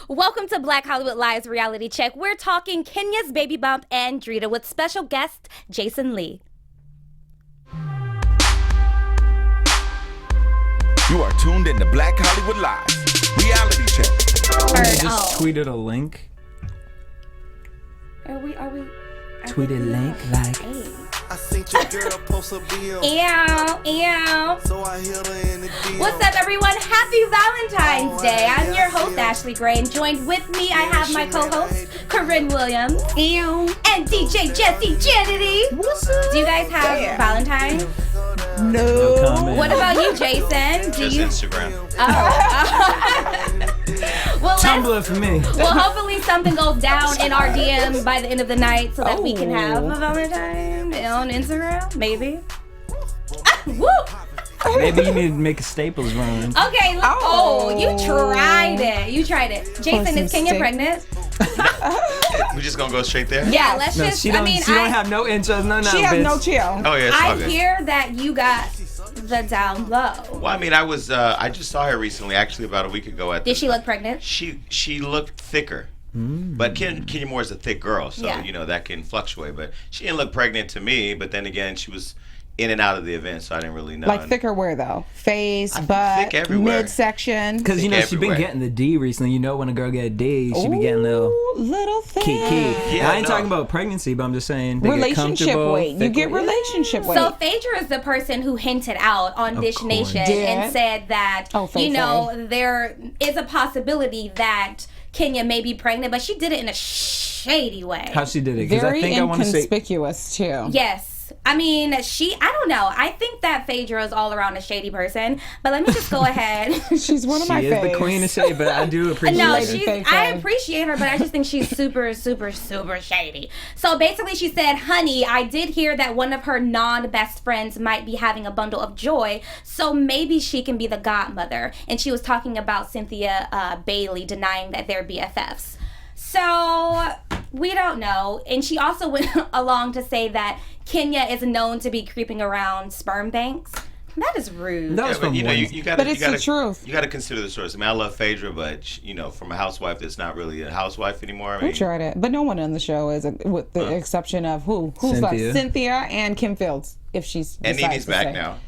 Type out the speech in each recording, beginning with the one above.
Welcome to Black Hollywood Live's Reality Check. We're talking Kenya's baby bump and Drita with special guest Jason Lee. You are tuned in to Black Hollywood Live Reality Check. I just tweeted a link. Are we? Tweeted link like. Hey. I seen your girl post a bill. Ew. So I hit her in the deal. What's up, everyone? Happy Valentine's Day. I'm your host, Ashley Gray, and joined with me, I have my co-host, Corinne Williams. Ew. And DJ Jesse Jennedy. What's up? Do you guys have Valentine's? No comment. What about you, Jason? Do Just you? Instagram. Well, Tumblr for me. well, hopefully something goes down in our DM by the end of the night so that we can have a Valentine on Instagram, maybe. Woo! Maybe you need to make a Staples run. Okay, you tried it. Jason, is Kenya pregnant? We're just gonna go straight there? Yeah, let's No, just, she don't I have no intros, no She has bitch. no chill. Oh yeah, it's all good. hear that you got the down low. Well, I mean, I just saw her recently, actually about a week ago. Did she look pregnant? She looked thicker. But Kenya Moore is a thick girl, so Yeah. you know that can fluctuate. But she didn't look pregnant to me. But then again, she was in and out of the event, so I didn't really know. Like thicker where though? Face, I think butt, thick everywhere. midsection. Because you know she's been everywhere. getting the D recently. You know when a girl get a D, she be getting a little thin. kiki. Yeah, I ain't no. talking about pregnancy, but I'm just saying they get Relationship comfortable, weight. You thick get weight. relationship weight. So Phaedra is the person who hinted out on Dish course. Nation Yeah. and said that, Faye. there is a possibility that Kenya may be pregnant, but she did it in a shady way. How she did it? Because I very think I want to say. inconspicuous too. Yes. I mean, I don't know. I think that Phaedra is all around a shady person, but let me just go ahead. She's one of She my is faves. the queen of shade, but I do appreciate No, her. Faye. I appreciate her, but I just think she's super, super, super shady. So basically she said, honey, I did hear that one of her non-best friends might be having a bundle of joy, so maybe she can be the godmother. And she was talking about Cynthia Bailey denying that they're BFFs. So we don't know. And she also went along to say that Kenya is known to be creeping around sperm banks. That is rude. That was But from you know, Wednesday. you gotta, But it's you gotta, the truth. You got to consider the source. I mean, I love Phaedra, but you know, from a housewife that's not really a housewife anymore. I We mean, tried it, but no one on the show is, with the exception of who's left? Cynthia. Cynthia and Kim Fields, if she's and decides Nene's to back stay. now.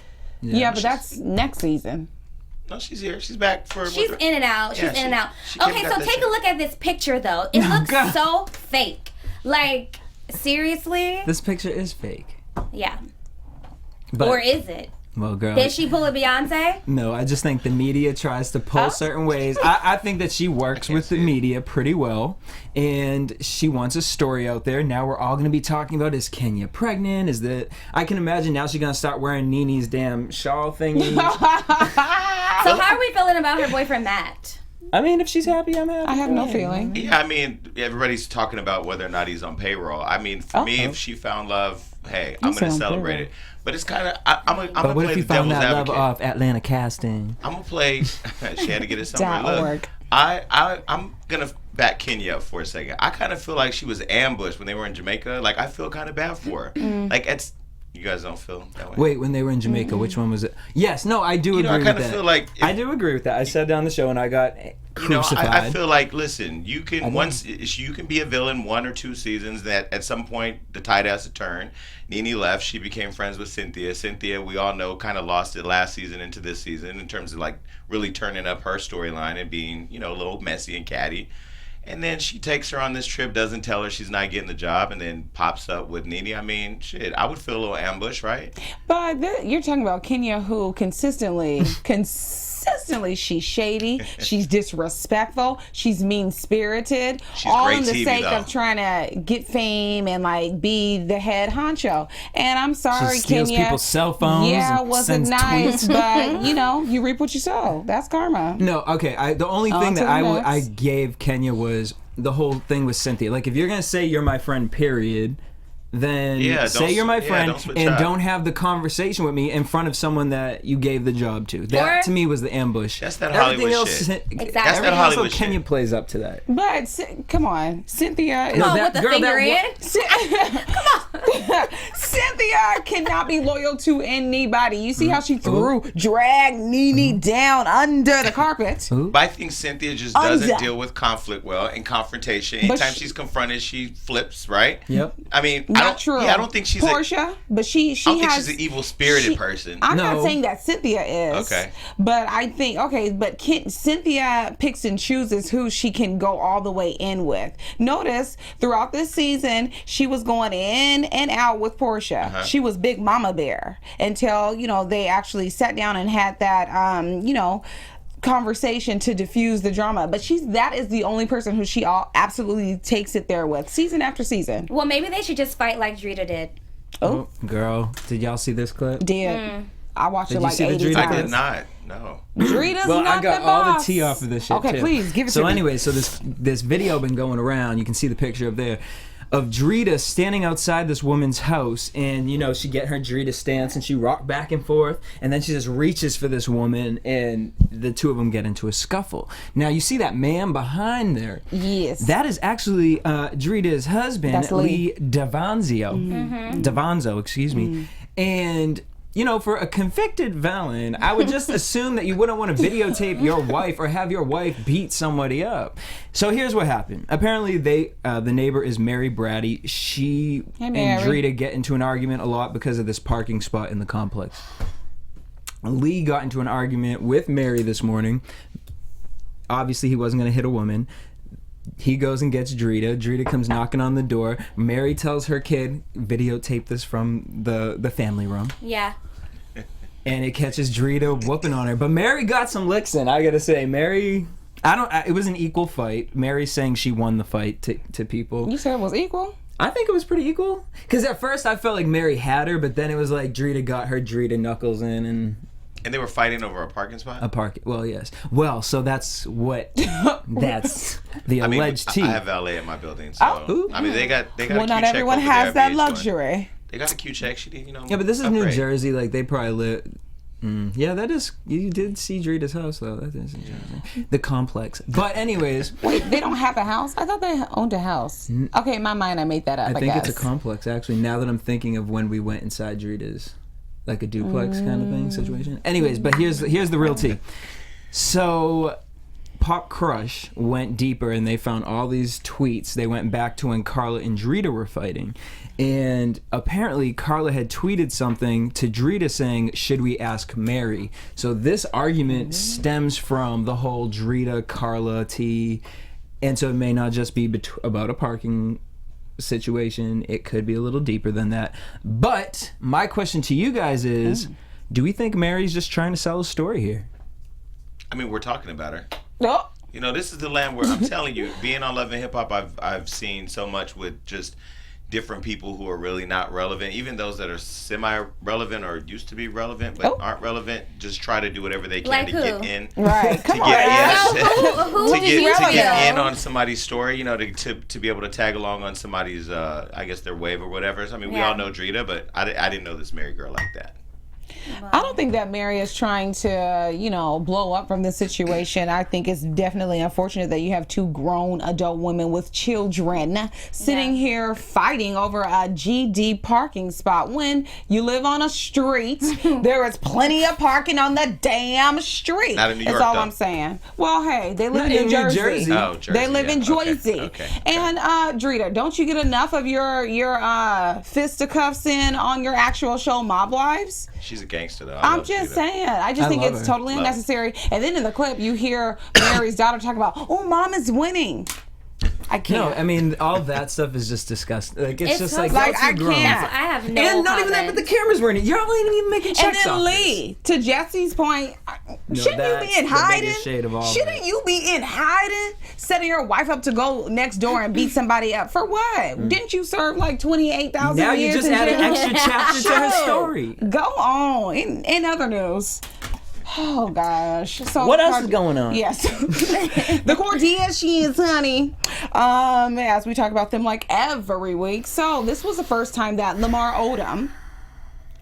Yeah, but that's next season. No, she's here. She's back for. She's in and out. She's Yeah, in and out. she came Okay, back so this take a year. look at this picture, though. It looks God. so fake. Like, seriously? This picture is fake. Yeah. But, Or is it? well, girl. Did she pull a Beyonce? No, I just think the media tries to pull certain ways. I think that she works with the media pretty well, and she wants a story out there. Now we're all going to be talking about, is Kenya pregnant? Is that... I can imagine now she's going to start wearing Nene's damn shawl thingy. So how are we feeling about her boyfriend, Matt? I mean, if she's happy, I'm happy. I have no feeling. Yeah, I mean, everybody's talking about whether or not he's on payroll. I mean, for me, if she found love, hey, I'm going to on celebrate payroll. it. But it's kind of, I'm going But to what play if the you found devil's that love advocate. off Atlanta casting? I'm going to play, she had to get it somewhere. .org. Look, I'm going to back Kenya up for a second. I kind of feel like she was ambushed when they were in Jamaica. Like, I feel kind of bad for her. Like, it's, you guys don't feel that way? Wait, when they were in Jamaica, which one was it? Yes, no, I do You know, agree I kind with of that. feel like... I do agree with that. I said down the show and I got You know, crucified. I feel like, listen, you can you can be a villain 1 or 2 seasons. That at some point the tide has to turn. Nene left. She became friends with Cynthia. Cynthia, we all know, kind of lost it last season into this season in terms of like really turning up her storyline and being, you know, a little messy and catty. And then she takes her on this trip, doesn't tell her she's not getting the job, and then pops up with Nene. I mean, shit, I would feel a little ambush, right? But you're talking about Kenya, who consistently, she's shady, she's disrespectful, she's mean-spirited, She's all great in the TV, sake though. of trying to get fame and like be the head honcho. And I'm sorry, She steals Kenya. people's cell phones Yeah, it and wasn't sends nice, tweets. but you know, you reap what you sow. That's karma. No, okay. The only On thing to that the I next. gave Kenya was the whole thing with Cynthia. Like, if you're gonna say you're my friend, period, then Yeah, say you're my friend don't switch and up. don't have the conversation with me in front of someone that you gave the job to. That, Or- to me, was the ambush. That's that Everything Hollywood else, shit. Exactly. That's Everything that else, Hollywood Kenya shit. plays up to that. But come on, Cynthia. Come on, that with the girl, finger that in. Cynthia cannot be loyal to anybody. You see how she dragged Nene down under the carpet. But I think Cynthia just doesn't deal with conflict well and confrontation. Anytime she's confronted, she flips, right? Yep. I mean, Not true. I don't think she's Portia, but she I don't think has. she's an evil-spirited person. I'm No. not saying that Cynthia is. Okay. But I think but Cynthia picks and chooses who she can go all the way in with. Notice throughout this season, she was going in and out with Portia. She was Big Mama Bear until they actually sat down and had that conversation to diffuse the drama. But that is the only person who she absolutely takes it there with, season after season. Well, maybe they should just fight like Drita did. Oh, girl, did y'all see this clip? I watched Did it you like see the 80 Drita times. I did not. No. Drita's Well, not I got the all the boss. tea off of this shit. Okay, too. please give it so to me. anyway, so this video been going around. You can see the picture up there of Drita standing outside this woman's house, and she get her Drita stance and she rock back and forth, and then she just reaches for this woman, and the two of them get into a scuffle. Now you see that man behind there. Yes. That is actually Drita's husband, That's Lee D'Avanzo. D'Avanzo, excuse me. And for a convicted felon, I would just assume that you wouldn't want to videotape your wife or have your wife beat somebody up. So here's what happened. Apparently, the neighbor is Mary Brady. She and Drita get into an argument a lot because of this parking spot in the complex. Lee got into an argument with Mary this morning. Obviously, he wasn't going to hit a woman. He goes and gets Drita. Drita comes knocking on the door. Mary tells her kid, videotape this from the family room. Yeah. And it catches Drita whooping on her. But Mary got some licks in, I gotta say. Mary, it was an equal fight. Mary's saying she won the fight to people. You said it was equal? I think it was pretty equal. Because at first I felt like Mary had her, but then it was like Drita got her Drita knuckles in and... And they were fighting over a parking spot? Well, yes. Well, so that's the alleged tea. I have valet in my building, so I mean they got a Well, cute not check everyone over has there, that VH luxury. They got a cute check. She did, Yeah, but this is New upgrade. Jersey. Like, they probably live... yeah, that is... You did see Drita's house, though. That is interesting. The complex. But anyways... Wait, they don't have a house? I thought they owned a house. Okay, in my mind, I made that up, I think guess. it's a complex, actually, now that I'm thinking of when we went inside Drita's. Like a duplex kind of thing situation. Anyways, but here's the real tea. So... Pop Crush went deeper and they found all these tweets. They went back to when Carla and Drita were fighting. And apparently Carla had tweeted something to Drita saying, should we ask Mary? So this argument stems from the whole Drita Carla tea. And so it may not just be about a parking situation. It could be a little deeper than that. But my question to you guys is, do we think Mary's just trying to sell a story here? I mean, we're talking about her. Oh. You know, this is the land where I'm telling you, being on Love and Hip Hop, I've seen so much with just different people who are really not relevant, even those that are semi-relevant or used to be relevant but aren't relevant, just try to do whatever they can Like to who? get in. Right. Come on. Who to did you get in know? on somebody's story, you know, to be able to tag along on somebody's, I guess, their wave or whatever. So, I mean, we all know Drita, but I didn't know this Mary girl like that. I don't think that Mary is trying to, blow up from this situation. I think it's definitely unfortunate that you have two grown adult women with children sitting here fighting over a GD parking spot. When you live on a street, there is plenty of parking on the damn street. Not in New York, That's all though. I'm saying. Well, hey, they live Not in in New New Jersey. Jersey. Oh, Jersey, They live in yeah. Jersey. Okay. And Drita, don't you get enough of your fisticuffs in on your actual show, Mob Wives? She's a gangster, though. I'm just saying. I just think love it's her. totally Love unnecessary. And then in the clip, you hear Mary's daughter talk about, "Oh, mom is winning." I can't. No, I mean, all that stuff is just disgusting. Like, it's just like, like, that's I too grown. can't. I have no And not even that, but the cameras weren't. Y'all ain't even making And checks then off Lee, to Jesse's point, No, shouldn't you that's be in the hiding? biggest shade of all of Shouldn't it. you be in hiding? Setting your wife up to go next door and beat somebody up for what? Didn't you serve like 28,000 Now you years just in add an jail? extra chapter to her Shoot. story. Go on. In other news, Oh gosh. So What else is going on? Yes. The Kardashians, honey. As we talk about them like every week. So this was the first time that Lamar Odom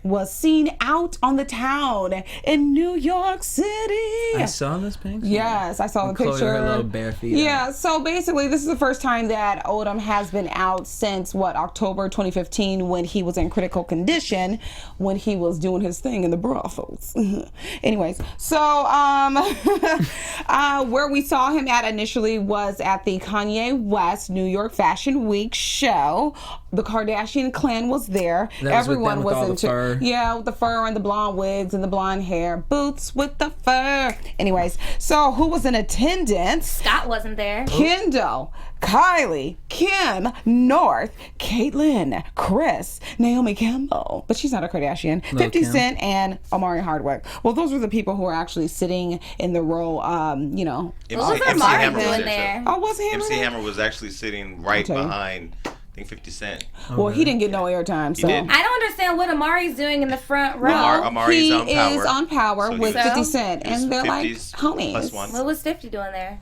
was seen out on the town in New York City. I saw this picture. Yes, I saw the Khloe, picture. her little bare feet. Yeah, so basically this is the first time that Odom has been out since October 2015, when he was in critical condition when he was doing his thing in the brothels. Anyways, so where we saw him at initially was at the Kanye West New York Fashion Week show. The Kardashian clan was there. That was Everyone with them with all was the into fur. yeah, with the fur and the blonde wigs and the blonde hair, boots with the fur. Anyways, so who was in attendance? Scott wasn't there. Kendall, Kylie, Kim, North, Caitlyn, Chris, Naomi Campbell, but she's not a Kardashian, 50 Kim. Cent, and Omari Hardwick. Well, those were the people who were actually sitting in the row, What was MC Lamar Hammer was doing there. there? Oh, was he? MC Hammer was actually sitting right Okay. behind, I think, 50 Cent. Well, he didn't get no airtime, so. didn't. I don't understand what Amari's doing in the front row. Amari's he on Power. is on Power So with he's- 50 Cent, he's and they're like 50s homies. plus one. What was 50 doing there?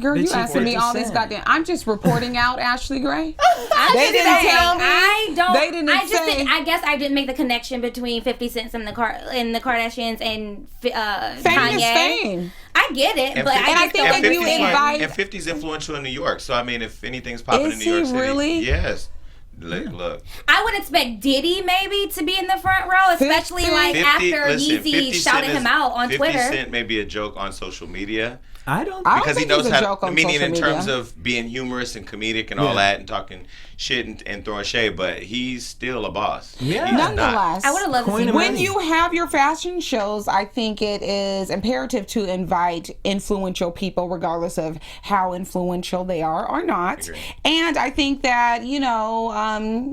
Girl, Bitch, you he asking me 50 all these Cent. goddamn. I'm just reporting out Ashley Gray. I'm They just didn't saying, tell me. I don't. They didn't I just say. didn't, I guess I didn't make the connection between 50 Cent and the Kardashians and Fame Kanye. is fame. I get it, but I I just think don't that you understand. invite- And 50's influential in New York. So, I mean, if anything's popping Is in New York he City. really? Yes. Look. I would expect Diddy maybe to be in the front row, especially 50 like after listen, Yeezy 50 shouted Cent him out on 50 Twitter. Cent may be a joke on social media. I don't. I don't Because he think knows he's a how, joke on meaning social in media. terms of being humorous and comedic and all Yeah. that and talking shit and throwing shade, but he's still a boss. Yeah. He's not. Nonetheless, I would have loved to Coin see him more. when money. you have your fashion shows, I think it is imperative to invite influential people, regardless of how influential they are or not. Agree. And I think that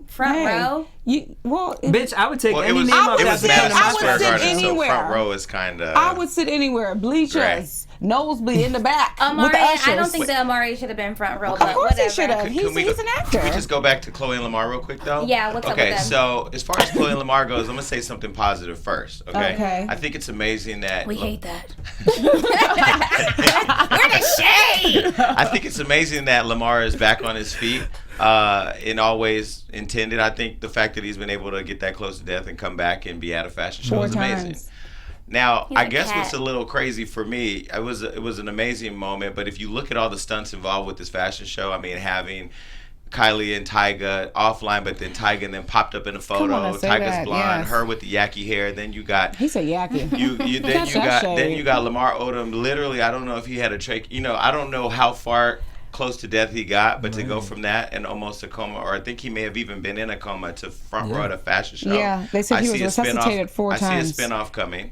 Front row? Bitch, I would take Well, any name I off would that was sit- picture. Madison I would Square sit Garden, so anywhere. front row is kind of. I would sit anywhere, bleachers, nosebleed in the back with Amari, the ushers. I don't think that Amari should have been front row, Of but course whatever. he should have. He's an actor. Can we just go back to Khloe and Lamar real quick, though? Yeah, what's up okay, with them? so as far as Khloe and Lamar goes, I'm going to say something positive first, okay? Okay. I think it's amazing that... We hate that. We're the shade. I think it's amazing that Lamar is back on his feet in all ways intended. I think the fact that he's been able to get that close to death and come back and be at a fashion show 4 is amazing. times. Now, He's I a guess cat. what's a little crazy for me, it was an amazing moment, but if you look at all the stunts involved with this fashion show, I mean, having Kylie and Tyga offline, but then Tyga then popped up in a photo. on, I say Tyga's that, blonde, yes. her with the yaki hair. Then you got He's a yaki. then Catch that shade. you got Lamar Odom. Literally, I don't know if he had a trach. I don't know how far close to death he got, but to go from that and almost a coma, or I think he may have even been in a coma, to front row at a fashion show. Yeah, they said he was see a spin-off- resuscitated 4 times. I see a spinoff coming.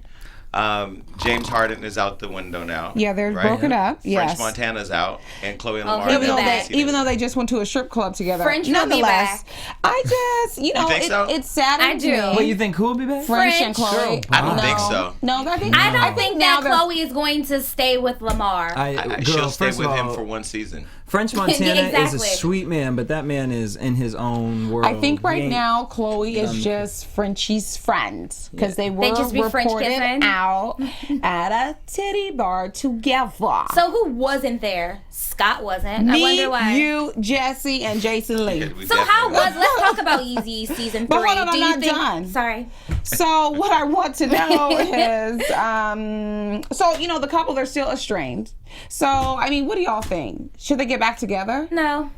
James Harden is out the window now. Yeah, they're right? broken up. French Yes. Montana's out, and Khloe and Oh, Lamar. he'll are be out. back. Even though they just went to a strip club together. French will be Nonetheless, back. I just, think so? it's saddens I do. me. What, you think who will be back? French and French? Chloe. I don't Wow. think so. No, I think I don't think now that Chloe is going to stay with Lamar. She'll stay first with of him all, for one season. French Montana is a Exactly. sweet man, but that man is in his own world. I think He right ain't- now Chloe is just Frenchie's friend because they were just be French reported kissing? out at a titty bar together. So who wasn't there? Scott wasn't. I Me, wonder why. you, Jesse, and Jason Lee. We So how definitely- was? Let's talk about Yeezy season 3. But hold on, Do I'm you not think? done. Sorry. So what I want to know is, so the couple, they're still estranged. So I mean, what do y'all think? Should they get back together? No.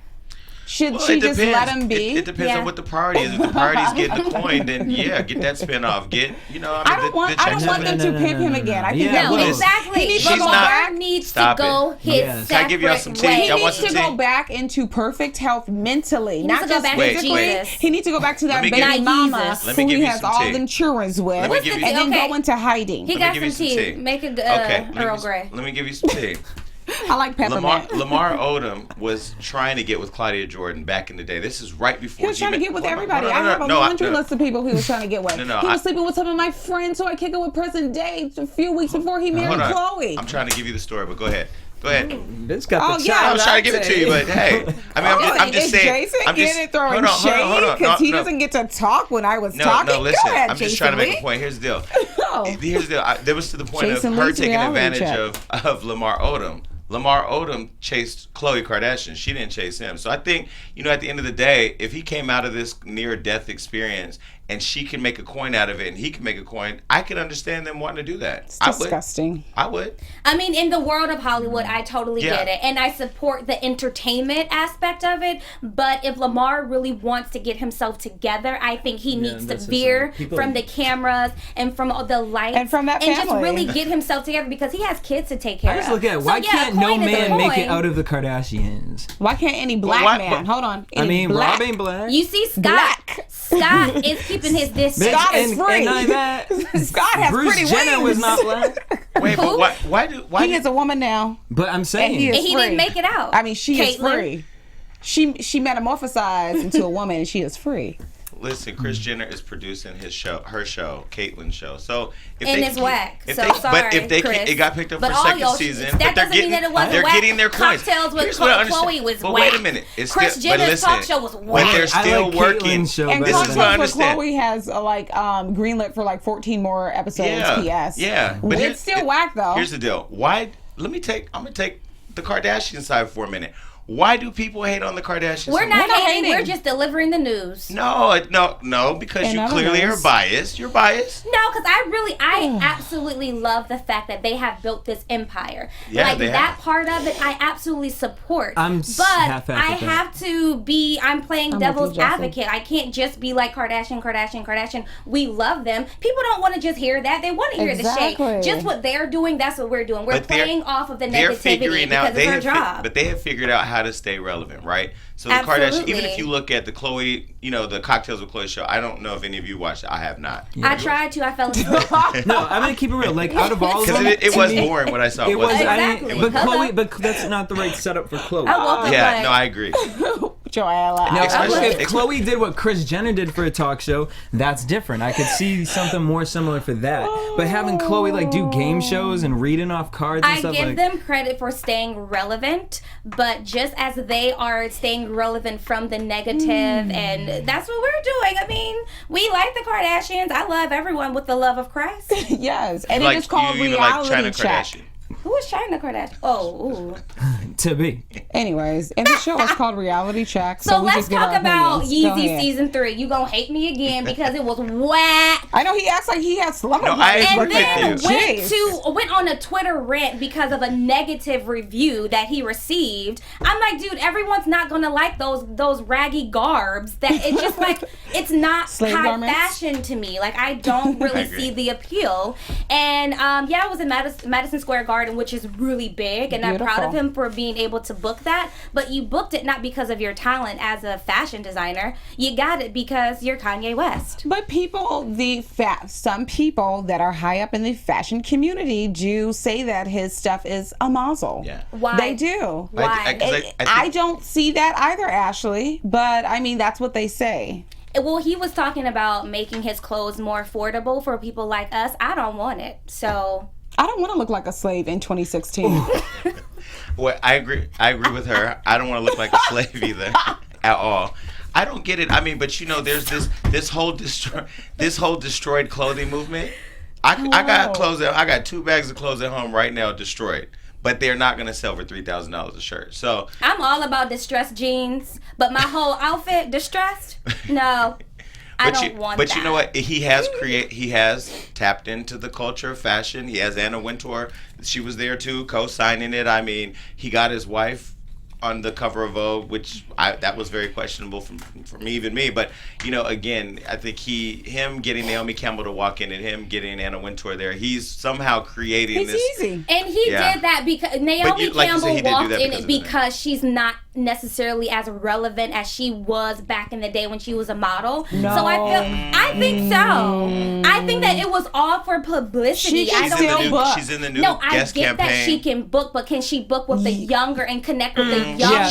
Should Well, she it just depends. let him be? It depends Yeah. on what the priority is. If the priority is getting the coin, then yeah, get that spinoff. I don't want them to pimp him again. I think Yeah, that No, well, exactly. He needs to She's go not- back. needs Stop to go it. his Yes. separate Can I give y'all some tea? way. He Y'all want needs to some go tea? back into perfect health mentally, needs not to go just back to physically. Jesus. He needs to go back to that me baby give you- mama Let me who give he you has some all tea. the insurance with, Let me give you and some- then Okay. go into hiding. He Let me got give some you some tea. tea. Make a Okay, Earl Grey. let me give you some tea. I like peppermint. Lamar Odom was trying to get with Claudia Jordan back in the day. This is right before He was trying to get with everybody. I have a laundry list of people he was trying to get with. No, he was sleeping with some of my friends who I kicked it with present day a few weeks before he married Hold on. Chloe. I'm trying to give you the story, but go ahead. Go ahead. Bitch got Oh, the yeah, I child was trying to give it to you, but hey, I mean, I'm just Is saying. Jason I'm just getting throwing hold on, shade because he no. doesn't get to talk when I was No, talking? no, listen. Go ahead, I'm just Jason trying to make Lee. a point. Here's the deal. go. Here's the there was to the point Jason of her Lee's taking reality advantage check. of Lamar Odom. Lamar Odom chased Khloe Kardashian. She didn't chase him. So I think, at the end of the day, if he came out of this near-death experience and she can make a coin out of it and he can make a coin, I can understand them wanting to do that. It's disgusting. I would. I mean, in the world of Hollywood, I totally get it. And I support the entertainment aspect of it. But if Lamar really wants to get himself together, I think he needs to veer from the cameras and from all the lights. And from that family. And just really get himself together because he has kids to take care of. I just look at it. Why can't no man make it out of the Kardashians? Why can't any black man? Hold on. Rob ain't black. You see, Scott is keeping his distance. Scott is free. Scott has Bruce pretty Jenner wings. was not black. Wait, but why he is a woman now. But I'm saying and he didn't make it out. I mean, she is free. She metamorphosized into a woman, and she is free. Listen, Kris Jenner is producing her show, Caitlyn's show. So if and they it's whack. If so they, sorry, but if they Chris. it got picked up but for second season, that but they're doesn't mean getting that it wasn't they're whack. getting their coins. Cocktails with Here's what I Khloe understand. was but whack. wait a minute, it's Kris still, Jenner's but listen, talk show was but whack. they're still working. Show, and this is what I understand. Khloe has greenlit for 14 more episodes. PS. Yeah, but it's still whack though. Here's the deal. I'm gonna take the Kardashian side for a minute. Why do people hate on the Kardashians? We're not hating. hating. We're just delivering the news. No, because you clearly are biased. You're biased. No, because I absolutely love the fact that they have built this empire. Yeah, like they that have. part of it, I absolutely support. I'm playing devil's advocate. I can't just be like Kardashian. We love them. People don't want to just hear that. They want to hear the shade. Just what they're doing, that's what we're doing. We're playing off of the negativity because it's our job. But they have figured out how to stay relevant, right? So the Absolutely. Kardashian, even if you look at the Khloe, the Cocktails with Khloe show, I don't know if any of you watched it. I have not. I tried to. I fell asleep. No, I'm gonna keep it real. Like out of all of them, because it was boring what I saw. It was. Exactly. But Khloe, but that's not the right setup for Khloe. I woke up like, no, I agree. Joella. Now, Especially if Khloe did what Kris Jenner did for a talk show, that's different. I could see something more similar for that. But having Khloe do game shows and reading off cards and I stuff give them credit for staying relevant, but just as they are staying relevant from the negative, and that's what we're doing. I mean, we like the Kardashians. I love everyone with the love of Christ. Yes, and it is called you reality like China check. Kardashian. Who is China Kardashian? Oh, ooh. to be. Anyways, and the show is called Reality Check. So we let's just give talk our about opinions. Go Yeezy ahead. season 3. You gonna hate me again because it was whack. I know he acts like he has slumber No, parties. I And agree with then you. went on a Twitter rant because of a negative review that he received. I'm like, dude, everyone's not gonna like those raggy garbs. That it's just like it's not Slave high garments? fashion to me. Like I don't really agree. see the appeal. And it was in Madison Square Garden, which is really big, and I'm proud of Beautiful. him for being able to book that. But you booked it not because of your talent as a fashion designer. You got it because you're Kanye West. But some people that are high up in the fashion community do say that his stuff is a muzzle. Yeah. Why? They do. Why? I don't see that either, Ashley. But I mean, that's what they say. Well, he was talking about making his clothes more affordable for people like us. I don't want it. So I don't want to look like a slave in 2016. Well, I agree with her. I don't want to look like a slave either, at all. I don't get it. I mean, but there's this whole destroyed clothing movement. I got clothes. I got 2 bags of clothes at home right now destroyed, but they're not gonna sell for $3,000 a shirt. So I'm all about distressed jeans, but my whole outfit distressed? No. I don't want that. But you know what? He has tapped into the culture of fashion. He has Anna Wintour. She was there too, co-signing it. I mean, he got his wife on the cover of Vogue, which that was very questionable from even me. But again, I think him getting Naomi Campbell to walk in and him getting Anna Wintour there, he's somehow creating this. It's easy. And he did that because Naomi Campbell walked in it because because she's not necessarily as relevant as she was back in the day when she was a model. No. So I think so. I think that it was all for publicity. She's in the new guest I get campaign. That she can book, but can she book with the younger and connect with the younger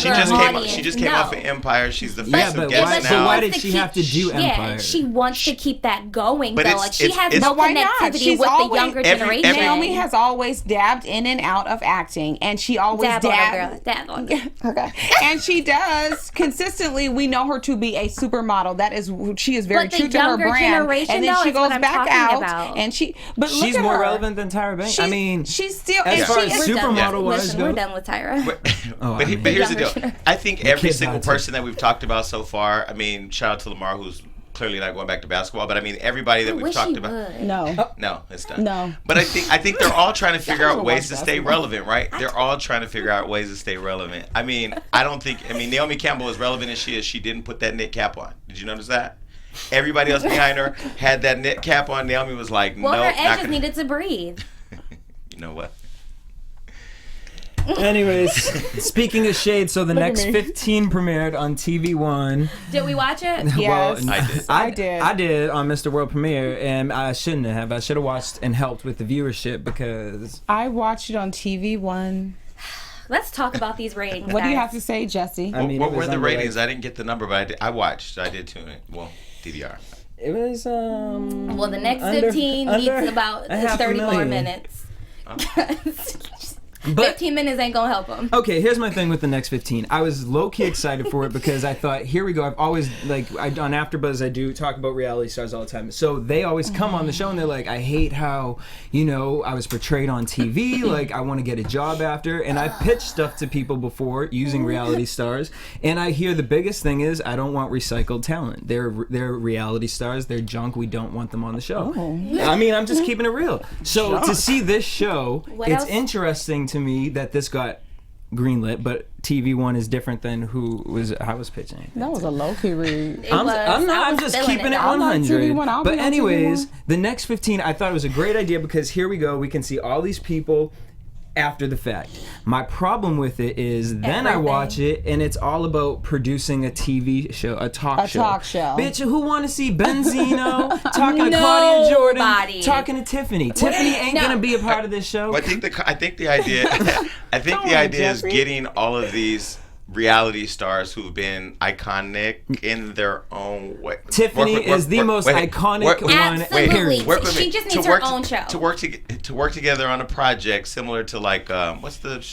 She just came No. off of Empire. She's the face Yeah, of but guest why- now. but why did she have to do Empire? Yeah, she wants to keep that going, But though. it's- Like she has it's- no But why not? connectivity She's with always- the younger every- generation. Naomi has always dabbed in and out of acting, and she always Dab on her, girl. Dab on her. Okay. And she does consistently. We know her to be a supermodel. That is, she is very But the true to her younger brand. generation, And then though, she is goes what I'm back talking out, about. and she. But look She's at more her. relevant than Tyra Banks. I mean, she's still. as And far she as is supermodel wise Listen, we're goes. done with Tyra. But, Oh, but, I mean- but here's the Younger deal. I think every kid's single not too. person that we've talked about so far, I mean, shout out to Lamar, who's clearly not going back to basketball, but I mean, everybody that I we've wish talked he about. would. No. No, it's done. No. But I think they're all trying to figure out wanna ways to watch stay basketball. relevant, right? They're all trying to figure out ways to stay relevant. I mean, Naomi Campbell is relevant as she is. She didn't put that knit cap on. Did you notice that? Everybody else behind her had that knit cap on. Naomi was like, Well, no, her not edges gonna. needed to breathe. You know what? Anyways, speaking of shade, so the next me. 15 premiered on TV One. Did we watch it? Yes. I did. I did. I did on Mr. World Premiere, and I shouldn't have. I should have watched and helped with the viewership because I watched it on TV One. Let's talk about these ratings. What do you guys. have to say, Jesse? I mean, what it were was the under, like- ratings? I didn't get the number, but I watched. I did tune in. Well, DVR. It was Well, the next under- 15 needs under about a half a 30 more million. minutes. But 15 minutes ain't gonna help them. okay, here's my thing with the next 15. I was low-key excited for it because I thought, here we go. I've always, on AfterBuzz, I do talk about reality stars all the time. So they always come on the show and they're like, I hate how, I was portrayed on TV. Like, I want to get a job after. And I've pitched stuff to people before using reality stars. And I hear the biggest thing is, I don't want recycled talent. They're reality stars. They're junk. We don't want them on the show. I mean, I'm just keeping it real. So to see this show, What it's else? interesting to me that this got greenlit, but TV One is different than I was pitching. That was a low-key read. I'm just keeping it I'm on 100. TV1, I'll But be on anyways, TV1. the next 15, I thought it was a great idea because here we go. We can see all these people after the fact. My problem with it is then I watch it and it's all about producing a TV show, a talk show. Bitch, who want to see Benzino talking to Claudia Jordan, Nobody. talking to Tiffany? Tiffany ain't gonna be a part of this show. But I think the idea is Jeffrey. getting all of these reality stars who've been iconic in their own way. Tiffany is the most iconic one. Absolutely. Period. Work with She me. just To needs her work own show. To work together on a project similar to like what's the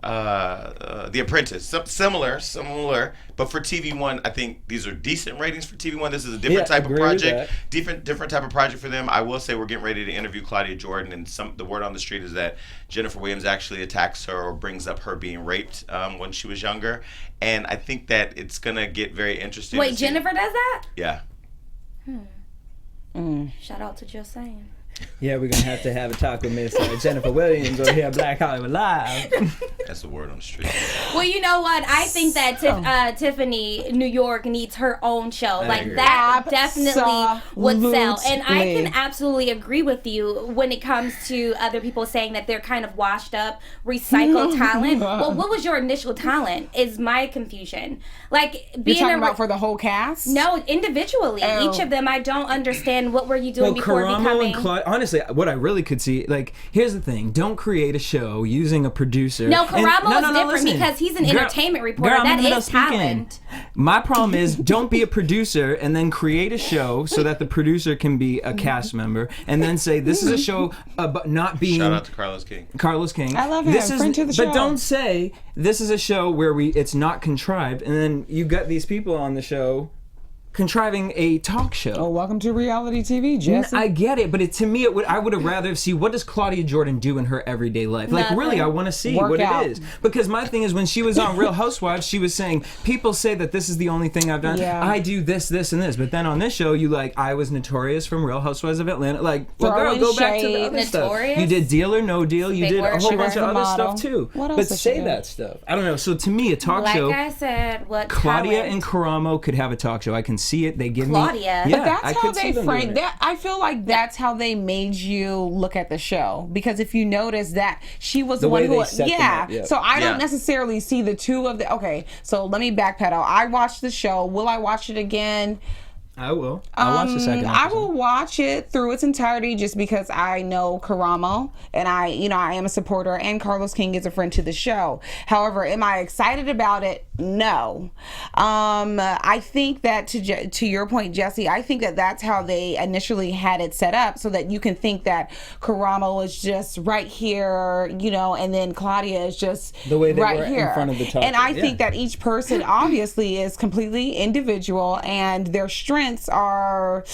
The Apprentice, similar, but for TV One, I think these are decent ratings for TV One. This is a different type of agree with project, that. different type of project for them. I will say we're getting ready to interview Claudia Jordan, and the word on the street is that Jennifer Williams actually attacks her or brings up her being raped when she was younger, and I think that it's gonna get very interesting. Wait, to see. Jennifer does that? Yeah. Shout out to Just Saying. Yeah, we're gonna have to have a talk with Miss Jennifer Williams over here at Black Hollywood Live. That's the word on the street. Well, you know what? I think that Tiffany New York needs her own show. Like agree. that definitely would sell. And I Absolutely. can absolutely agree with you when it comes to other people saying that they're kind of washed up, recycled talent. Well, what was your initial talent? Is my confusion. Like You're being talking a about for the whole cast? no, individually. Oh. Each of them, I don't understand what were you doing Well, before Karamo becoming. and Claudia, honestly, what I really could see, like, here's the thing: don't create a show using a producer. No, And- Karamo is different listen. because he's an Girl- entertainment reporter. girl, I'm That in the middle is speaking. talent. My problem is, don't be a producer and then create a show so that the producer can be a cast member, and then say this is a show about not being Shout out to Carlos King. Carlos King. I love him. This is, Friend to the show. but don't say this is a show where it's not contrived, and then you got these people on the show contriving a talk show. Oh, welcome to reality TV, Jesse. I get it, but to me, I would have rather see what does Claudia Jordan do in her everyday life. Like, Nothing. really, I want to see Work what out. it is. Because my thing is, when she was on Real Housewives, she was saying, people say that this is the only thing I've done. Yeah. I do this, this, and this. But then on this show, I was notorious from Real Housewives of Atlanta. Like, well, girl, Throwing go back to the shade. other stuff. Notorious? You did Deal or No Deal. You Big did a word. whole She bunch was of the other model. stuff too. What else But did she say do? that stuff. I don't know. So to me, a talk Like show. I said, what Claudia talent? and Karamo could have a talk show. I can see it. They give Claudia. me. But Yeah, that's I how could see they them doing framed it. that. I feel like that's how they made you look at the show, because if you notice that she was the way one who, they set them up, yeah. So I Yeah. don't necessarily see the two of the. Okay, so let me backpedal. I watched the show. Will I watch it again? I will. I'll watch the second episode. I will watch it through its entirety just because I know Karamo and I am a supporter, and Carlos King is a friend to the show. However, am I excited about it? No. I think that to your point, Jesse, I think that that's how they initially had it set up, so that you can think that Karamo is just right here, and then Claudia is just the way they right were here. in front of the top. And I think that each person obviously is completely individual, and their strengths are.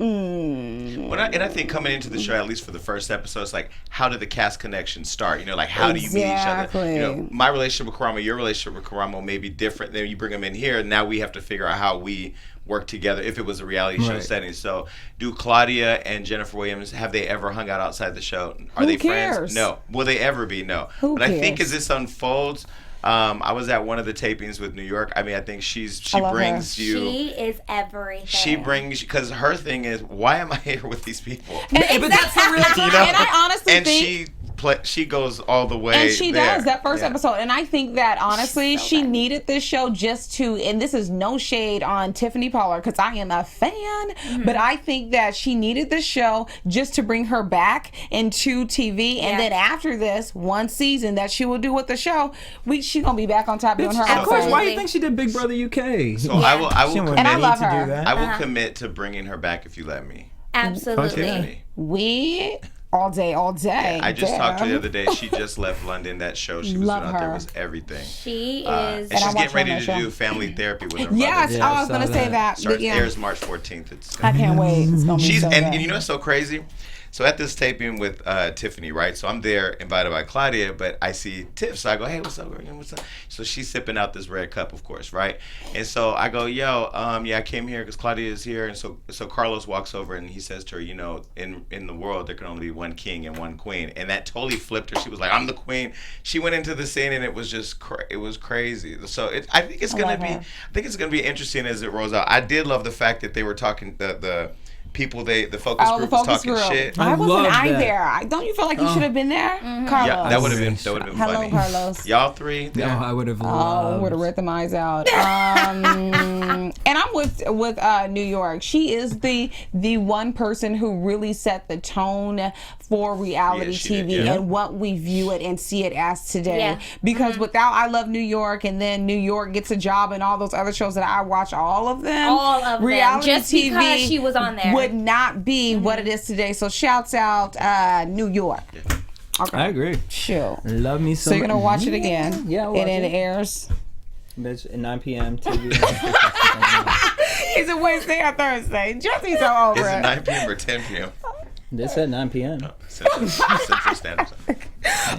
I think coming into the show, at least for the first episode, it's like, how did the cast connection start? Like, how do you meet each other? My relationship with Karamo, your relationship with Karamo may be different. Then you bring them in here, and now we have to figure out how we work together if it was a reality show setting. So, do Claudia and Jennifer Williams, have they ever hung out outside the show? Are they friends? No. Will they ever be? No. But I think as this unfolds, I was at one of the tapings with New York. I mean, I think she brings her. you. She is everything. She brings, because her thing is, why am I here with these people? But that's the real thing. And I honestly think. She goes all the way. And she there. does that first episode. And I think that honestly, she needed this show just to, and this is no shade on Tiffany Pollard because I am a fan, but I think that she needed this show just to bring her back into TV. And then after this one season that she will do with the show, she's going to be back on top doing her own Of course, thing. why do you think she did Big Brother UK? So I will commit and I love her. To do that. I will commit to bringing her back if you let me. Absolutely. We all day. Yeah, I just talked to her the other day. She just left London. That show she was doing out there was everything. She is. And she's getting ready to do family therapy with her Yes, mother. I was going to say that. Airs March 14th. I can't wait. It's going to be so good. And you know what's so crazy? So at this taping with Tiffany, right? So I'm there, invited by Claudia, but I see Tiff. So I go, hey, what's up? What's up? So she's sipping out this red cup, of course, right? And so I go, yo, I came here because Claudia is here. And so Carlos walks over and he says to her, in the world, there can only be one king and one queen. And that totally flipped her. She was like, I'm the queen. She went into the scene and it was just, it was crazy. So I think it's going to be interesting as it rolls out. I did love the fact that they were talking, the people, the focus group was talking shit. Why wasn't I there? Don't you feel like you should have been there, Carlos? Yeah, that would have been funny. Hello, Carlos. Y'all three? No, I would have loved. Would have ripped them eyes out. And I'm with New York. She is the one person who really set the tone for reality TV and what we view it and see it as today. Yeah. Because without I Love New York and then New York Gets a Job and all those other shows that I watch, all of them, reality just TV because she was on there would not be what it is today. So shouts out New York. Okay. I agree. Sure. Love me so you're going to watch it again? Yeah, and it airs? Bitch, at 9 p.m. TV. Is it Wednesday or Thursday? Jesse's so over it. Is it 9 p.m. or 10 p.m.? They said 9 p.m. Central Standard Time.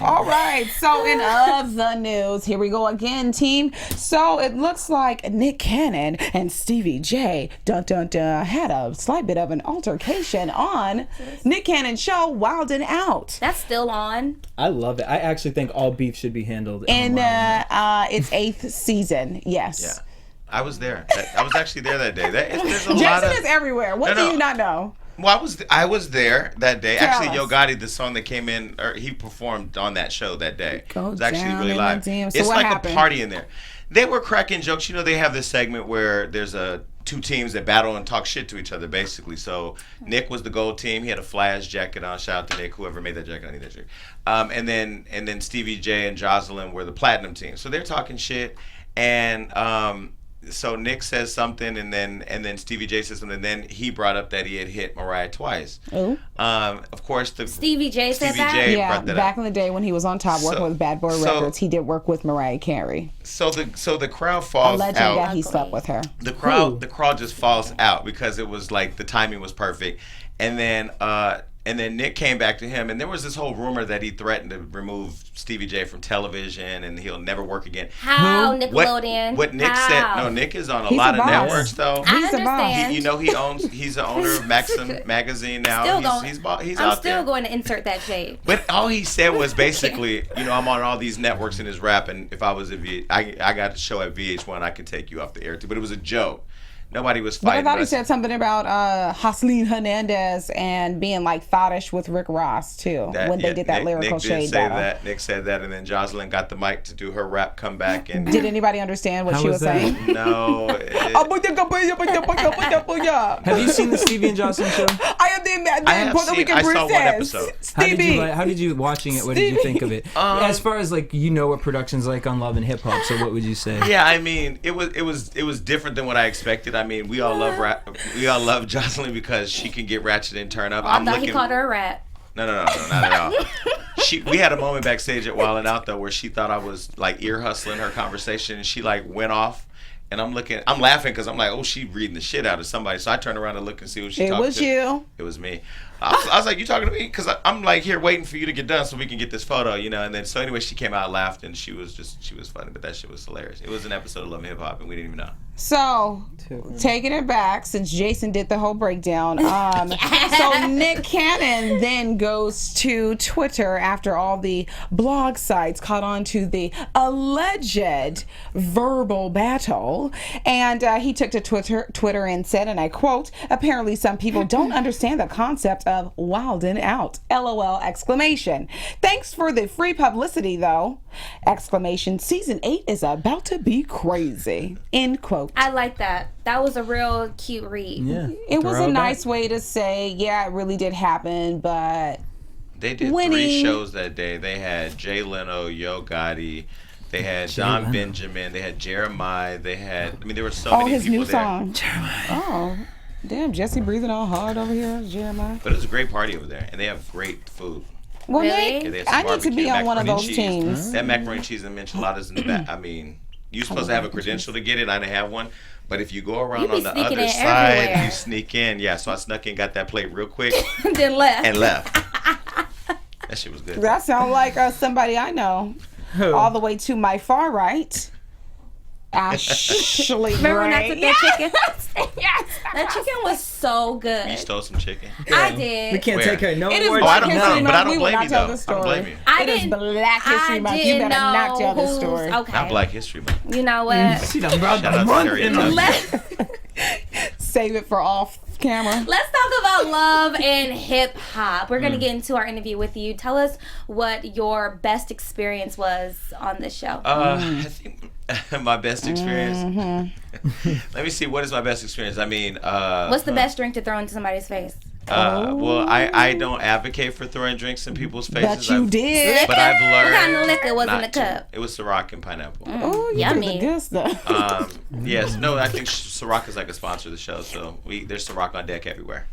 All right. So in other news, here we go again, team. So it looks like Nick Cannon and Stevie J had a slight bit of an altercation on Nick Cannon's show Wild 'N Out. That's still on. I love it. I actually think all beef should be handled in its 8th season. Yes. Yeah. I was there. I was actually there that day. Jason is everywhere. What do you not know? Well, I was there that day. Actually, Yo Gotti, the song that came in, or he performed on that show that day. It was actually really live. It's like a party in there. They were cracking jokes. They have this segment where there's two teams that battle and talk shit to each other, basically. So Nick was the gold team. He had a Flash jacket on. Shout out to Nick, whoever made that jacket. I need that shirt. And then Stevie J and Jocelyn were the platinum team. So they're talking shit, and so Nick says something, and then Stevie J says something, and then he brought up that he had hit Mariah twice. Oh. Of course, Stevie J said that? Yeah, back in the day when he was on top working with Bad Boy Records, he did work with Mariah Carey. So the crowd falls out. Alleging that he slept with her. The crowd just falls out because it was like the timing was perfect. And then Nick came back to him, and there was this whole rumor that he threatened to remove Stevie J from television, and he'll never work again. How? Nickelodeon? What Nick said? No, Nick is on a lot of networks, though. He's the boss. He's the owner of Maxim magazine now. I'm still going to insert that shade. But all he said was basically, I'm on all these networks in his rap, and if I was I got a show at VH1, I could take you off the air too. But it was a joke. Nobody was But I fighting. thought he said something about Jocelyn Hernandez and being like thottish with Rick Ross too when they did that lyrical Nick shade did say battle. that. Nick said that, and then Jocelyn got the mic to do her rap comeback. And Did anybody understand what How she was was that? saying? no, Have you seen the Stevie and Jocelyn show? I am the Puerto Rican I saw one princess. episode. Stevie. How did you watching it? What did you think of it? As far as like what production's like on Love and Hip Hop, so what would you say? Yeah, I mean, it was different than what I expected. I mean, we all love Jocelyn because she can get ratchet and turn up. I thought he called her a rat. No, not at all. We had a moment backstage at Wild 'N Out though where she thought I was like ear hustling her conversation, and she like went off. And I'm laughing because I'm like, oh, she reading the shit out of somebody. So I turned around and looked and see who she talking to. It was you. It was me. I was like, you talking to me? Because I'm like here waiting for you to get done so we can get this photo, And then so anyway, she came out, laughed, and she was funny. But that shit was hilarious. It was an episode of Love and Hip Hop, and we didn't even know. So, taking it back, since Jason did the whole breakdown, so Nick Cannon then goes to Twitter after all the blog sites caught on to the alleged verbal battle, and he took to Twitter and said, and I quote, "Apparently some people don't understand the concept of Wild 'N Out, LOL, exclamation. Thanks for the free publicity though, exclamation, season 8 is about to be crazy," end quote. I like that. That was a real cute read. Yeah, It was a nice way to say, yeah, it really did happen, but They did Winnie. 3 shows that day. They had Jay Leno, Yo Gotti. They had John Benjamin. They had Jeremiah. They had, there were so many his people new there. song. Oh, damn, Jesse breathing all hard over here, Jeremiah. But it was a great party over there, and they have great food. Well, Really? Nick, Yeah, they had some I need to be barbecue, on one of macaroni those and cheese. teams. That macaroni and cheese and enchiladas in the back. You're supposed to have a credential to get it. I didn't have one. But if you go around You be on the sneaking other in side, everywhere. you sneak in. Yeah, so I snuck in, got that plate real quick, Then left. and left. That shit was good. That sounds like somebody I know. All the way to my far right, Ashley Remember when I Gray. took that chicken? Yes. That chicken was so You good. stole some chicken. I did. We can't Where? take her no It is more. Oh, I Black don't History know, Month. but I We don't will blame not you, tell though. the I don't blame story. you. I It is didn't. Black History I Month. You didn't better not tell know the story. who's- Okay. Not Black History Month. You know what? She done brought Shout the out to month in Stereotypes. the Save it for off camera. Let's talk about love and hip hop. We're going to get into our interview with you. Tell us what your best experience was on this show. I think my best experience. Mm-hmm. Let me see. What is my best experience? What's the best drink to throw into somebody's face? Well, I don't advocate for throwing drinks in people's faces. But you did. But I've learned. What kind of liquor was in not the to. cup? It was Ciroc and pineapple. Oh, you Yummy. did the good stuff. Yes, no, I think Ciroc is like a sponsor of the show, so there's Ciroc on deck everywhere.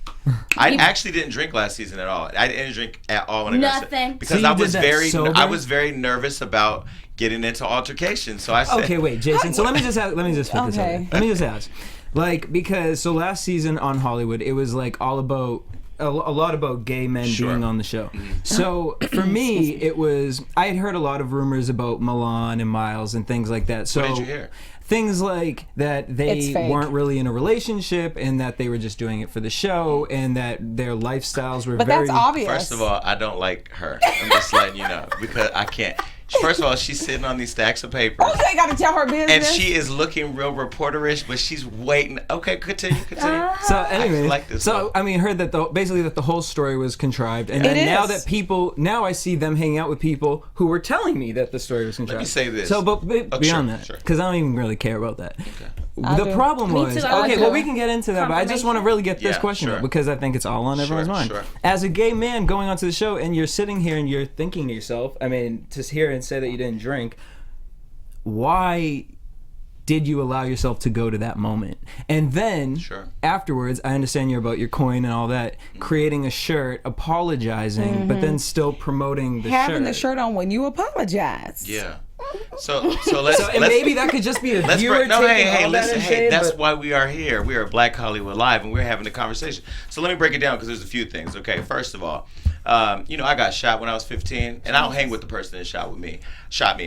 I actually didn't drink last season at all. I didn't drink at all when I got Nothing. sick because So you I was did that very sober? I was very nervous about getting into altercation. So I said, Okay, wait, Jason. So let me just put this out Okay. there. Let me just ask, because last season on Hollywood, it was like all about a lot about gay men Sure. being on the show. So for me, it was I had heard a lot of rumors about Milan and Miles and things like that. So What did you hear? things like that It's they fake. weren't really in a relationship and that they were just doing it for the show and that their lifestyles were But very that's obvious. First of all, I don't like her. I'm just letting you know because I can't. First of all, she's sitting on these stacks of papers. Oh, they got to tell her business. And she is looking real reporterish, but she's waiting. Okay, continue. So anyway, like this so one. I mean, heard that basically that the whole story was contrived, and It then now is. that now I see them hanging out with people who were telling me that the story was contrived. Let me say this. So, but beyond sure, that, sure. because I don't even really care about that. I The do. problem Me was too, I okay. like Well, the we can get into that, but I just want to really get this Yeah, question sure. up because I think it's all on everyone's mind. Sure. As a gay man going onto the show, and you're sitting here and you're thinking to yourself, I mean, to hear and say that you didn't drink. Why did you allow yourself to go to that moment? And then Sure. afterwards, I understand you're about your coin and all that, creating a shirt, apologizing, but then still promoting the having shirt. the shirt on when you apologize. Yeah. So let's And maybe that could just be a let's viewer break. No, taking hey, all that listen, in hey, shade, that's but- why we are here. We are Black Hollywood Live, and we're having a conversation. So let me break it down because there's a few things. Okay, first of all, I got shot when I was 15, and I don't hang with the person that shot me.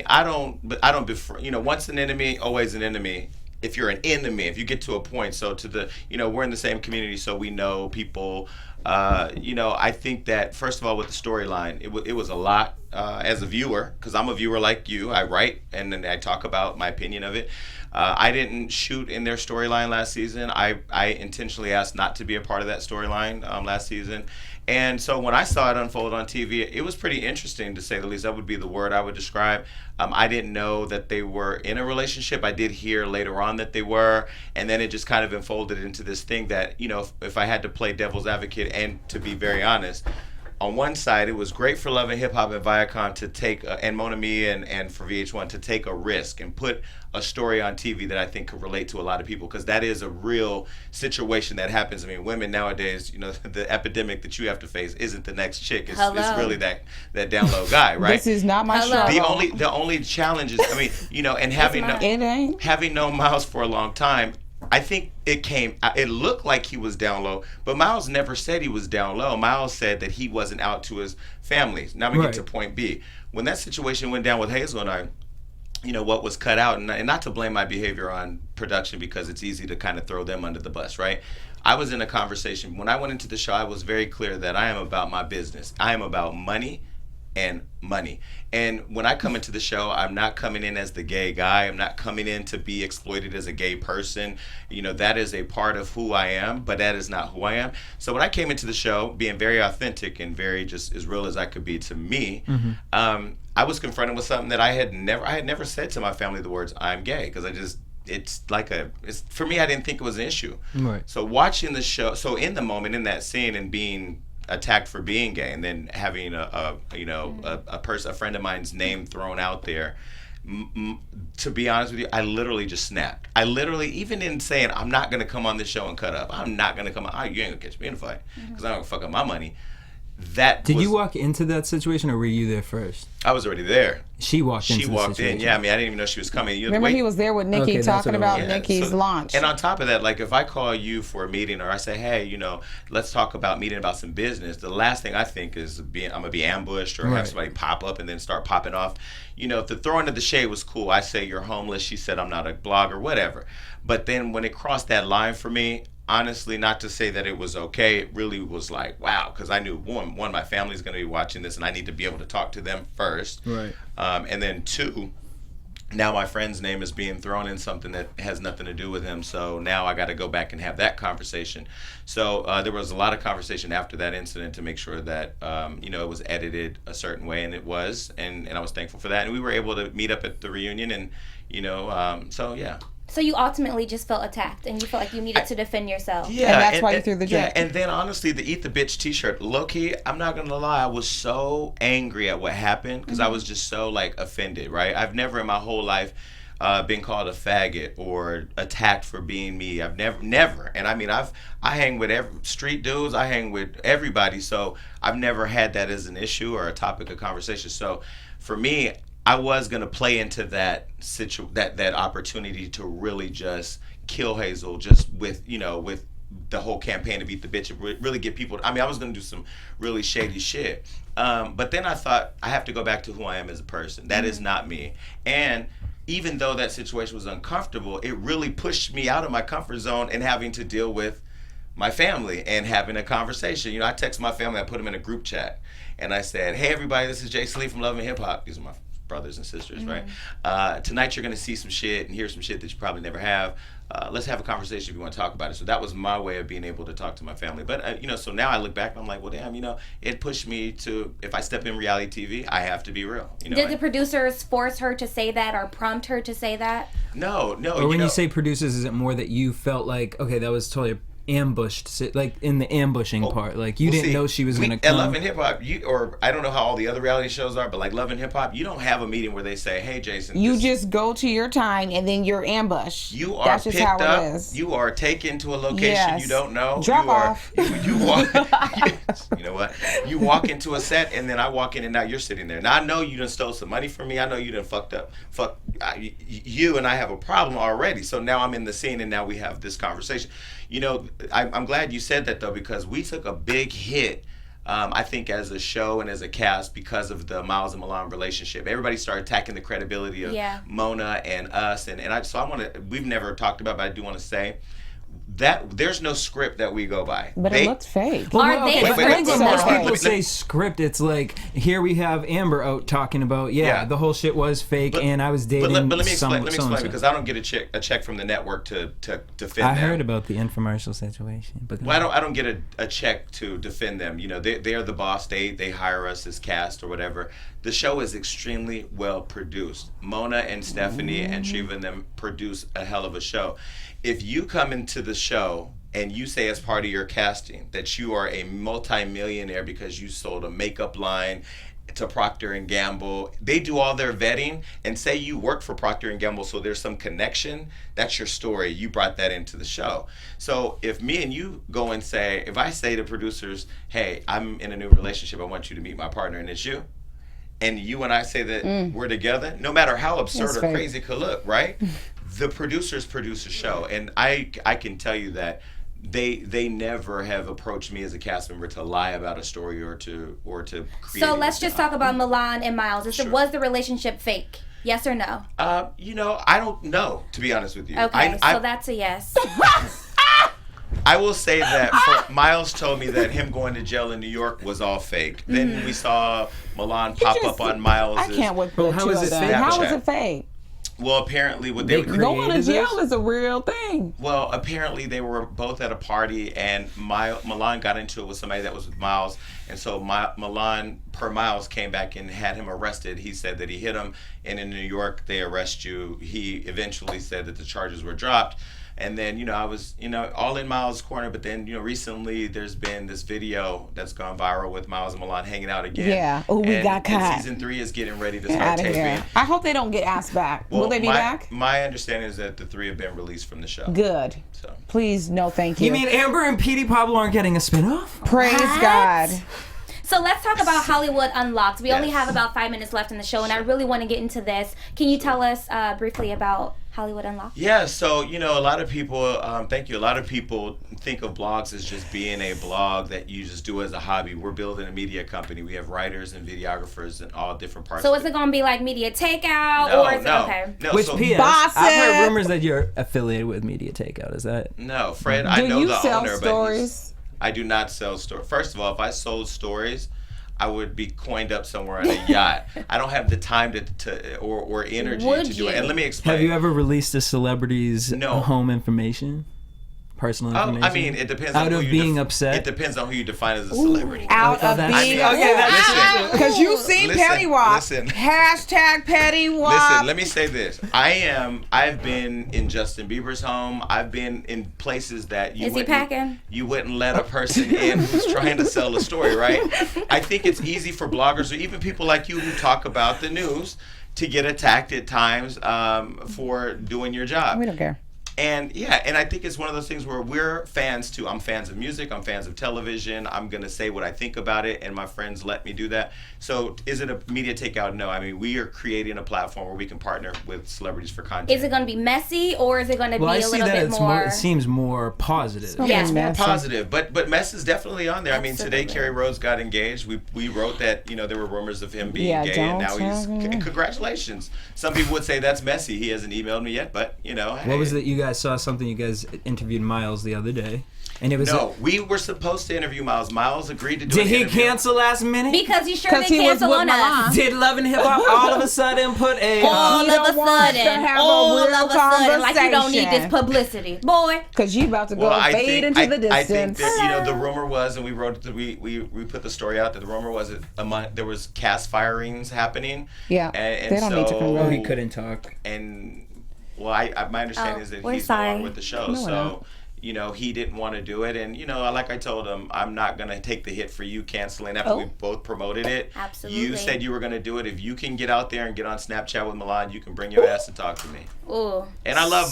I don't befriend. Once an enemy, always an enemy. If you're an enemy, if you get to a point, so to the, we're in the same community, so we know people I think that first of all with the storyline, it was a lot as a viewer, because I'm a viewer like you. I write and then I talk about my opinion of it. I didn't shoot in their storyline last season. I intentionally asked not to be a part of that storyline last season. And so when I saw it unfold on TV, it was pretty interesting, to say the least. That would be the word I would describe. I didn't know that they were in a relationship. I did hear later on that they were. And then it just kind of unfolded into this thing that, if I had to play devil's advocate, and to be very honest, on one side, it was great for Love and Hip Hop and Viacom to take, and Mona Me and for VH1 to take a risk and put a story on TV that I think could relate to a lot of people, because that is a real situation that happens. I mean, women nowadays, the epidemic that you have to face isn't the next chick. It's really that down low guy, right? This is not my struggle. The only challenge is, and having known Miles for a long time, I think it looked like he was down low, but Miles never said he was down low. Miles said that he wasn't out to his family. Now we get to point B. When that situation went down with Hazel and I, what was cut out, and not to blame my behavior on production, because it's easy to kind of throw them under the bus, right? I was in a conversation. When I went into the show, I was very clear that I am about my business. I am about money and money. And when I come into the show, I'm not coming in as the gay guy. I'm not coming in to be exploited as a gay person. That is a part of who I am, but that is not who I am. So when I came into the show, being very authentic and very just as real as I could be to me, I was confronted with something that I had never said to my family the words, I'm gay, because for me, I didn't think it was an issue. Right. So watching the show, so in the moment, in that scene, and being attacked for being gay, and then having a friend of mine's name thrown out there, to be honest with you, I literally just snapped. I literally, even in saying I'm not gonna come on this show and cut up, I'm not gonna come on, you ain't gonna catch me in a fight, because I'm gonna fuck up my money. Did you walk into that situation, or were you there first? I was already there. She walked in. Yeah. I didn't even know she was coming. Remember, he was there with Nikki talking about Nikki's launch. And on top of that, like, if I call you for a meeting, or I say, hey, let's talk about meeting about some business, the last thing I think is I'm gonna be ambushed, or have somebody pop up and then start popping off. If the throwing of the shade was cool, I say you're homeless. She said I'm not a blogger, whatever. But then when it crossed that line for me, honestly, not to say that it was okay, it really was like, wow, because I knew, one, my family's going to be watching this, and I need to be able to talk to them first. Right. And then two, now my friend's name is being thrown in something that has nothing to do with him, so now I got to go back and have that conversation. So there was a lot of conversation after that incident to make sure that, it was edited a certain way, and it was, and I was thankful for that. And we were able to meet up at the reunion, and, so yeah. So you ultimately just felt attacked, and you felt like you needed to defend yourself. Yeah, and that's why you threw the drink. Yeah, and then honestly, the Eat the Bitch t-shirt, low-key, I'm not going to lie, I was so angry at what happened, because I was just so, offended, right? I've never in my whole life been called a faggot or attacked for being me. I've never. And I hang with street dudes, I hang with everybody, so I've never had that as an issue or a topic of conversation. So for me, I was gonna play into that that opportunity to really just kill Hazel, just with the whole campaign to Beat the Bitch, and really get people. I was gonna do some really shady shit, but then I thought I have to go back to who I am as a person. That is not me. And even though that situation was uncomfortable, it really pushed me out of my comfort zone and having to deal with my family and having a conversation. I text my family, I put them in a group chat, and I said, "Hey everybody, this is Jay Slee from Love and Hip Hop." These are my brothers and sisters, right? Tonight you're gonna see some shit and hear some shit that you probably never have. Let's have a conversation if you want to talk about it. So that was my way of being able to talk to my family. But so now I look back and I'm like, well, damn, it pushed me to, if I step in reality TV, I have to be real. Did the producers force her to say that or prompt her to say that? No. Or when you say producers, is it more that you felt like, okay, that was totally ambushed, like in the ambushing part, like you didn't know she was gonna come? At Love and Hip Hop, or I don't know how all the other reality shows are, but like Love and Hip Hop, you don't have a meeting where they say, "Hey, Jason." You just go to your time and then you're ambushed. You are That's just picked how up. It is. You are taken to a location you don't know. Drop off. You walk. You know what? You walk into a set, and then I walk in, and now you're sitting there. Now I know you done stole some money from me. I know you done fucked up. You and I have a problem already. So now I'm in the scene, and now we have this conversation. I'm glad you said that, though, because we took a big hit, I think, as a show and as a cast because of the Miles and Milan relationship. Everybody started attacking the credibility of Mona and us. And we've never talked about it, but I do want to say, that there's no script that we go by. But it looks fake. Are they wait, I think when most wait, people wait, say script, it's like, here we have Amber out talking about, the whole shit was fake, and I was dating But let me explain. so-and-so. Because I don't get a check from the network to defend I them. heard about the infomercial situation. But Well, I don't get a check to defend them. You know, they're the boss. They hire us as cast or whatever. The show is extremely well produced. Mona and Stephanie and Shiva and them produce a hell of a show. If you come into the show and you say as part of your casting that you are a multi-millionaire because you sold a makeup line to Procter & Gamble, they do all their vetting, and say you work for Procter & Gamble, so there's some connection, that's your story. You brought that into the show. So if me and you go and say, if I say to producers, hey, I'm in a new relationship, I want you to meet my partner, and it's you, and you and I say that we're together, no matter how absurd or crazy it could look, right? The producers produce a show, and I can tell you that they never have approached me as a cast member to lie about a story or to create. So let's just talk about Milan and Miles. Sure. Was the relationship fake? Yes or no? You know, I don't know, to be honest with you. Okay, so that's a yes. I will say that Miles told me that him going to jail in New York was all fake. Then we saw Milan pop up on Miles'. I can't wait for Well, how is it fake? How is it fake? Well, apparently what they Going to jail is a real thing. Well, apparently they were both at a party, and Milan got into it with somebody that was with Miles, and so Milan, per Miles, came back and had him arrested. He said that he hit him, and in New York they arrest you. He eventually said that the charges were dropped. And then, you know, I was, you know, all in Miles' corner. But then, you know, recently there's been this video that's gone viral with Miles and Milan hanging out again. Yeah. Oh, we got caught. And season 3 is getting ready to Get start out of taping. here. I hope they don't get asked back. Well, Will they be back? My understanding is that the 3 have been released from the show. Good. So. Please, no thank you. You mean Amber and Petey Pablo aren't getting a spinoff? Praise God. So let's talk about Hollywood Unlocked. We only Yes. have about 5 minutes left in the show, and I really want to get into this. Can you tell us briefly about Hollywood Unlocked? Yeah, so, you know, a lot of people, thank you, a lot of people think of blogs as just being a blog that you just do as a hobby. We're building a media company. We have writers and videographers in all different parts So of is it going to be like Media Takeout? No, or is no. it okay? No, Which so, PS? Boss I've heard it. rumors that you're affiliated with Media Takeout. Is that? No, Fred, I Do know you the sell owner, stories? but I do not sell stories. First of all, if I sold stories, I would be coined up somewhere on a yacht. I don't have the time or energy Would to do it. you? And let me explain. Have you ever released a celebrity's No. home information? Personal information? I mean, it depends Out on of who you being upset? It depends on who you define as a celebrity. Out Oh, of that's- being okay, that's- because you've seen Listen, Petty Wop. listen. Hashtag Petty Wop. Listen, let me say this. I've been in Justin Bieber's home. I've been in places that Is he packing? you wouldn't let a person in who's trying to sell a story, right? I think it's easy for bloggers or even people like you who talk about the news to get attacked at times for doing your job. We don't care. And yeah, and I think it's one of those things where we're fans too. I'm fans of music. I'm fans of television. I'm going to say what I think about it, and my friends let me do that. So is it a media takeout? No. I mean, we are creating a platform where we can partner with celebrities for content. Is it going to be messy, or is it going to Well, I be a see little that bit it's more... it seems more positive. Yeah. It's more Messy. positive, but mess is definitely on there. I mean, today Absolutely. Kerry Rhodes got engaged. We wrote that, you know, there were rumors of him being Yeah, gay, and now don't he's tell me. congratulations. Some people would say that's messy. He hasn't emailed me yet, but you know. What was it? You guys saw something. You guys interviewed Miles the other day, and it was. No, we were supposed to interview Miles. Miles agreed to do. Did an he interview. cancel last minute? Because you sure 'Cause they he was cancel with on Milan. us. Did Love and Hip Hop all of a sudden put a? All He of a don't want us to sudden, have a all real of a sudden, like you don't need this conversation. publicity, boy. Because you about to go Well, fade into the distance. I think that, you know, the rumor was, and we wrote we put the story out that the rumor was that there was cast firings happening. Yeah, and they don't need to so- convert. Oh, he couldn't talk. And well, my understanding is that we're he's no longer sorry. with the show, No, we're so. not. You know, he didn't want to do it, and you know, like I told him, I'm not gonna take the hit for you canceling after we both promoted it. Absolutely. You said you were gonna do it. If you can get out there and get on Snapchat with Milan, you can bring your ass and talk to me. Ooh. And I love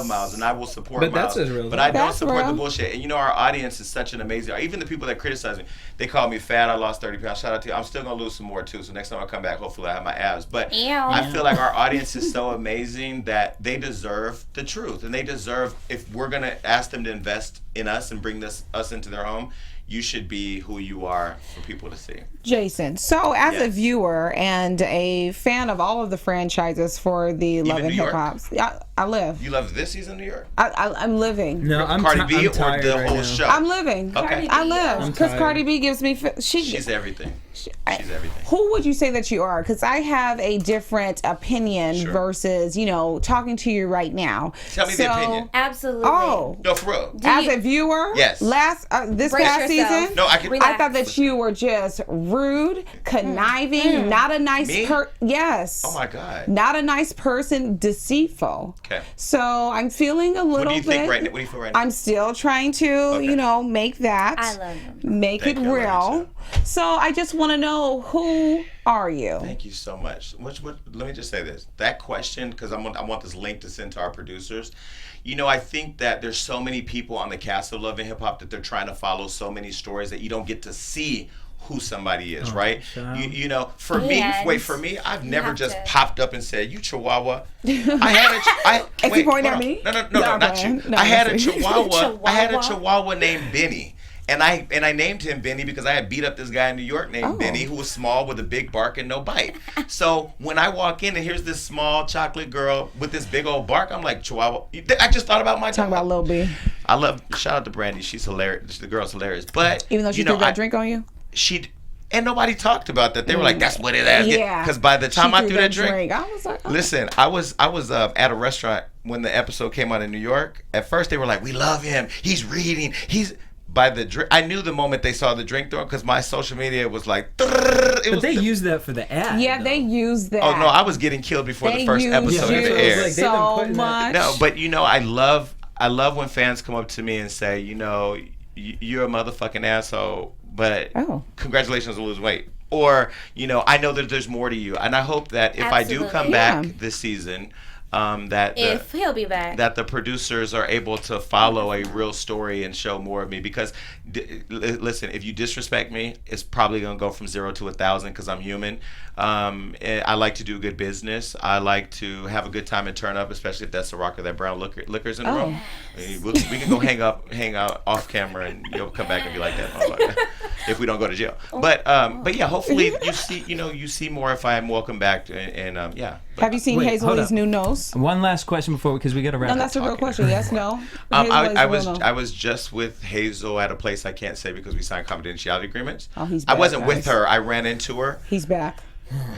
Miles, and I will support But Miles. that's his real But I don't That's support real. the bullshit. And you know, our audience is such an amazing. Even the people that criticize me, they call me fat. I lost 30 pounds. Shout out to you. I'm still gonna lose some more too. So next time I come back, hopefully I have my abs. But Ew. I feel like our audience is so amazing that they deserve the truth, and they deserve, if we're gonna ask them to invest in us and bring us into their home, you should be who you are for people to see. Jason, so as a Yes. viewer and a fan of all of the franchises for the Love and New Hip York? Hops, I live. You love this season of New York? I'm living. No, I'm Cardi B I'm or tired the right whole now. show? I'm living. Okay. I live I'm because tired. Cardi B gives me. She's everything. She's everything. Who would you say that you are? Because I have a different opinion Sure. versus, talking to you right now. Tell me the opinion. Absolutely. Oh, No, for real. as a viewer, Yes. this Brace past yourself. season, No, I can. Relax. I thought that you were just rude, conniving, not a nice Me? Yes. Oh my God. Not a nice person, deceitful. Okay. So I'm feeling a little What do you bit. think right now? What do you feel right now? I'm still trying to, make that. I love him. Make Thank it you. I love you real. So I just want to know, who are you? Thank you so much. Let me just say this. That question, because I want this link to send to our producers. I think that there's so many people on the cast of Love and Hip Hop that they're trying to follow so many stories that you don't get to see who somebody is, right? For me, I've never have just to. popped up and said, "You Chihuahua." Is he pointing at me? No, No, not you. man. No, I had a I'm sorry. Chihuahua. I had a Chihuahua? Chihuahua named Benny. And I named him Benny because I had beat up this guy in New York named Benny who was small with a big bark and no bite. So when I walk in and here's this small chocolate girl with this big old bark, I'm like, Chihuahua. I just thought about my Talking about Lil B. shout out to Brandy. She's hilarious. The girl's hilarious. But Even though she threw that drink on you? And nobody talked about that. They were like, that's what it is. Yeah. Because by the time She I threw that drink, I was like, oh. listen, I was at a restaurant when the episode came out in New York. At first they were like, we love him. He's reading. By the drink, I knew the moment they saw the drink throw because my social media was like. But they used that for the ad. Yeah, though. they used that. Oh no, I was getting killed before the first episode you. even Yeah, aired. like, they've been so putting much. that- No, but I love when fans come up to me and say, you're a motherfucking asshole, but congratulations on losing weight. Or, I know that there's more to you. And I hope that if I do come back this season, If he'll be back. that the producers are able to follow a real story and show more of me. Because, listen, if you disrespect me, it's probably going to go from 0 to 1,000 because I'm human. I like to do good business. I like to have a good time and turn up, especially if that's the rock or that brown liquor's in the room. We can go hang out off camera and you'll come back and be like that motherfucker if we don't go to jail. But yeah, hopefully you see more if I am welcome back. Have you seen Wait, Hazel hold Lee's up. new nose? One last question because we got to wrap No, up. that's a real question. Yes, no. I was just with Hazel at a place I can't say because we signed confidentiality agreements. Oh, he's I back, wasn't with guys. her. I ran into her. He's back.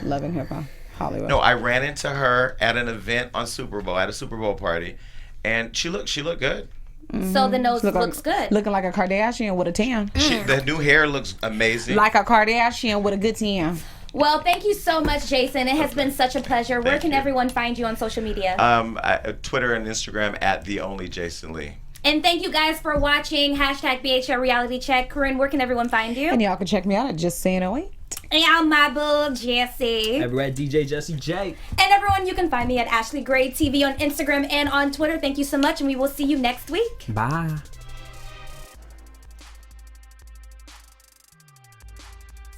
Love and Hip Hop Hollywood. No, I ran into her at an event on Super Bowl, at a Super Bowl party, and she looked good. So the nose looks good. Looking like a Kardashian with a tan. The new hair looks amazing. Like a Kardashian with a good tan. Well, thank you so much, Jason. It has been such a pleasure. Where can you. everyone find you on social media? Twitter and Instagram at the only Jason Lee. And thank you guys for watching #BHL Reality Check. Corinne, where can everyone find you? And y'all can check me out at Just Saying 08. And I'm my boo, Jessie. Everywhere at DJ Jesse J. And everyone, you can find me at Ashley Gray TV on Instagram and on Twitter. Thank you so much, and we will see you next week. Bye.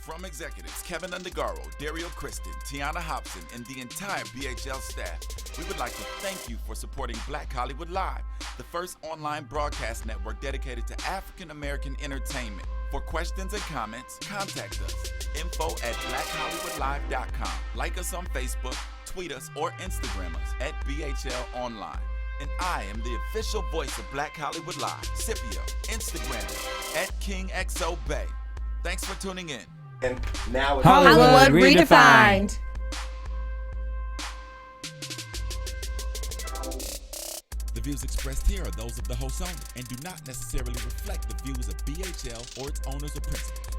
From executives Kevin Undergaro, Dario Kristen, Tiana Hobson, and the entire BHL staff, we would like to thank you for supporting Black Hollywood Live, the first online broadcast network dedicated to African American entertainment. For questions and comments, contact us. info@blackhollywoodlive.com. Like us on Facebook, tweet us, or Instagram us at BHL Online. And I am the official voice of Black Hollywood Live, Scipio, Instagram at KingXOBay. Thanks for tuning in. And now it's Hollywood redefined. The views expressed here are those of the host only and do not necessarily reflect the views of BHL or its owners or principals.